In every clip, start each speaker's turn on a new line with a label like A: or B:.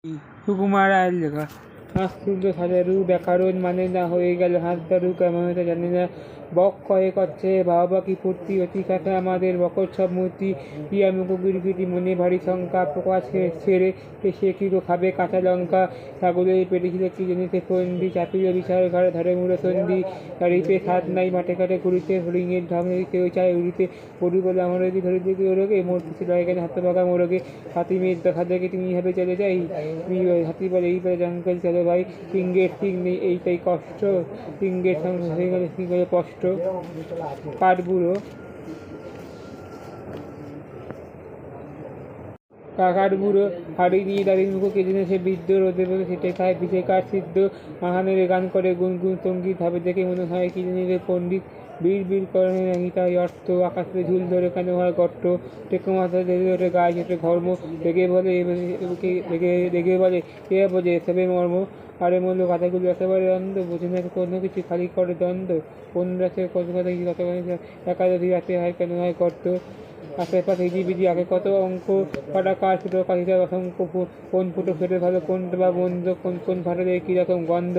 A: সুকুমার রায়ের লেখা। হাঁসতুল্য সাজারু ব্যাকরণ মানে না হয়ে গেল হাঁসদারু কেমন হতে জানি না বক কয়ে করছে বাবা কি ফুর্তি অতি কাছে আমাদের বকর সব মূর্তি ইয়া মুখগিরগিটি মনে ভারী শঙ্কা পোকা ছেড়ে সে কি গো খাবে কাঁচা লঙ্কা ছাগলের পেটে ছিল কি জেনেছে ফন্দি চাপিল বিশাল ঘরে ধরে মুড়ে সন্ধি গাড়িতে সাত নাই মাঠে ঘাটে ঘুরিতে হরিণের ধামে কেউ চায় উড়িতে পড়ু বলে আমার যদি ধরে দিকে ওরগে মোর কিছু লাগে কেন হাতে পাকা মোরগে হাতি মেয়ের দেখা দেখে তুমি হবে চলে যাই তুমি হাতি বলে এই বলে জঙ্গল চলো ভাই সিংহের ঠিক নেই এইটাই কষ্ট সিংহের সঙ্গে হয়ে গেলে সিংহের কষ্ট কাঠবুড়ো কাকার বুড়ো হাড়ি দিয়ে দাঁড়িয়ে মুখো কেজেনে সে বৃদ্ধ রোদে বলে সেটে খায় পিঠে কাঠ সিদ্ধ মাহানের গান করে গুনগুন সঙ্গীত ভাবে দেখে মনে হয় কি জানি পণ্ডিত বীর বীর করে নাকি তাই অর্থ আকাশে ঝুল ধরে কেন হয় গর্ত টেকো মাথা ধরে ধরে গায়ে যেতে ধর্ম রেগে বলে রেগে বলে কে বোঝে এসবে মর্ম আরে মূল্য কথাগুলো একেবারে অন্ধ বোঝে না কোনো কিছু খালি করে দ্বন্দ্ব কোন রাতে কত কথা কত একাদশী রাতে হয় কেন হয় গর্ত আশেপাশে হিজিবিজি আগে কত অঙ্ক কটা কার ফুটো কাঠিতে অসংখ্য কোন ফুটো খেতে ভালো কোনটা বা বন্ধ কোন কোন ফাটালে কীরকম গন্ধ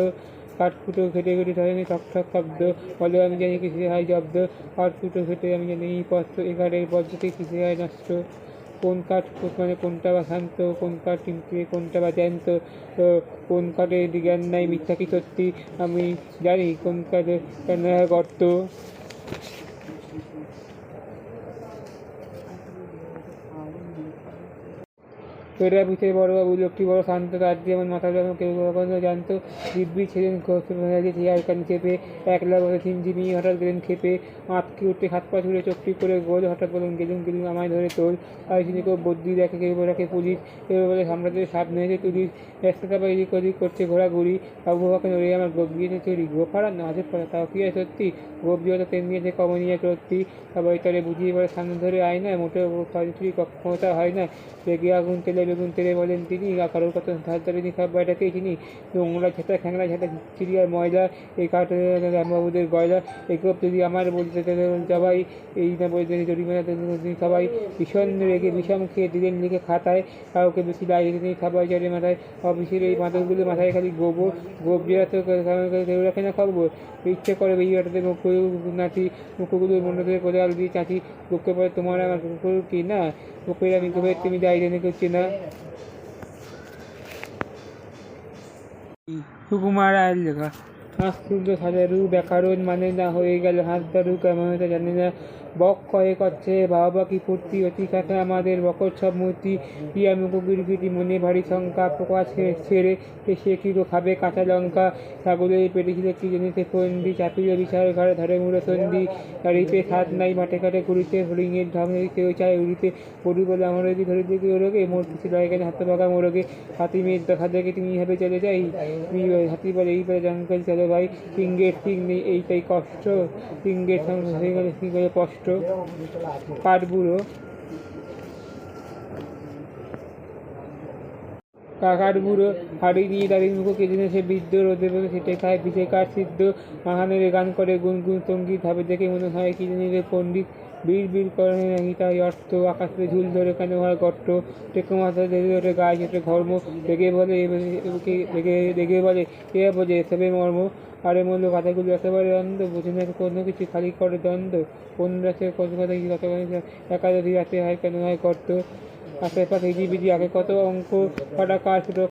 A: কাঠ ফুটো খেটে খেটে ধরেনি ঠক ঠক শব্দ বলে আমি জানি কিসে হয় জব্দ কাঠ ফুটো খেটে আমি জানি এই পত্র এগারের পদ্ধতি কিসে হয় নষ্ট কোন কাঠ মানে কোনটা বা শান্ত কোন কাঠ চিমকে কোনটা বা জ্যান্ত কোন কাঠের জ্ঞান নাই মিথ্যা কি সত্যি আমি জানি কোন কাঠে কেন হয় গর্ত পেটা পিঠে বড়বাবু লোকটি বড় শান্ত তার যেমন মাথা যেমন কেউ কখনো জানতো দিব্যি ছিলেন চেয়ারখান চেপে একলা বসে ঝিমঝিমি হঠাৎ গেলেন খেপে আঁতকে উঠে হাত পা ছুড়ে চোখটি করে গোল হঠাৎ বলেন গেলুম গেলুম আমায় ধরে তোল আর তিনি কেউ বদ্যি দেখে কেউ রাখে পুলিশ কেউ বলে সাম্রাজ্যের সাপ নিয়েছে তুলিশ ব্যস্ততা বা এদিক ওদিক করছে ঘোরাঘুরি আবহাওয়াকে নড়ে আমার গোপ গিয়েছে চুরি গোপ হারান না হাজর পড়া তাও কি হয় সত্যি গোপ যেটা তেমনি আছে কমনীয় চর্তি সবাই তারে বুঝিয়ে বলে সামনে ধরে আয় না মোটেও চুরি ক্ষমতা হয় না রেগে আগুন তেলে বেগুন তেলে বলেন তিনি কারোর কত ধার ধারিনি সব বাইটাকেই চিনি নোংরা ঝেঁটা খ্যাংরা ঝেঁটা চিড়িয়ার ময়লা এই কাঠের রামবাবুদের গয়লা এগুলো যদি আমার বলতে সবাই এই না বলতে জরিমানা সবাই ভীষণ রেগে বিষম খেয়ে দিলেন লিখে খাতায় কাউকে বেশি লাগিয়ে নেই সবাই চড়ে মাথায় অফিসের এই মাদকগুলো মাথায় খালি গোবর গোপ যেটা তো কেউ রাখে না খবর ইচ্ছে করে বেরিয়ে ওঠাতে মুখ নাচি মুখগুলো মনে করে করে আলু দিয়ে চাঁচি বুককে পরে তোমার আমার কুকুর কি না বুকের আমি গোবের তুমি দায়িত্ব করছি না সুকুমার রায়ের লেখা। হাঁসতুল্য সাজারু ব্যাকরণ মানে না হয়ে গেল হাঁসদারু কেমন হতে জানি না বক কয়ে করছে বাবা কি ফুর্তি অতি কাছে আমাদের বকর সব মূর্তি ইয়া মুখগিরগিটি মনে ভারী শঙ্কা পোকা ছেড়ে সে কি গো খাবে কাঁচা লঙ্কা ছাগলের পেটে ছিল কি জেনেছে ফন্দি চাপিল বিশাল ঘরে ধরে মুড়ে সন্ধি গাড়িতে সাত নাই মাঠে ঘাটে ঘুরিতে হরিণের ধামে কেউ চায় উড়িতে পড়ু বলে আমার যদি ধরে দিকে ওরগে মোর কিছু লাগে কেন হাতে পাকা মোরগে হাতি মেয়ের দেখা দেখে তুমি হবে চলে যাই তুমি হাতি বলে এই বলে জঙ্গল চলো ভাই সিংহের ঠিক নেই এইটাই কষ্ট সিংহের সঙ্গে হয়ে গেলে সিংহের কষ্ট কাঠবুড়ো কাকার বুড়ো হাড়ি দিয়ে দাঁড়িয়ে মুখো কেজেনে সে বৃদ্ধ রোদে বলে সেটে খায় পিঠে কাঠ সিদ্ধ মাহানের গান করে গুনগুন সঙ্গীত ভাবে দেখে মনে হয় কি জানি পণ্ডিত বীর বীর করে নাকি তাই অর্থ আকাশে ঝুল ধরে কেন হয় গর্ত টেকো মাথা ধরে ধরে গায়ে যেতে ধর্ম রেগে বলে রেগে বলে কে বোঝে এসবে মর্ম আরে মূল্য কথাগুলো একেবারে অন্ধ বোঝে না কোনো কিছু খালি করে দ্বন্দ্ব কোন রাতে কত কথা কত একাদশী রাতে হয় কেন হয় গর্ত আশেপাশে হিজিবিজি আগে কত অঙ্ক কটা কার ফুটো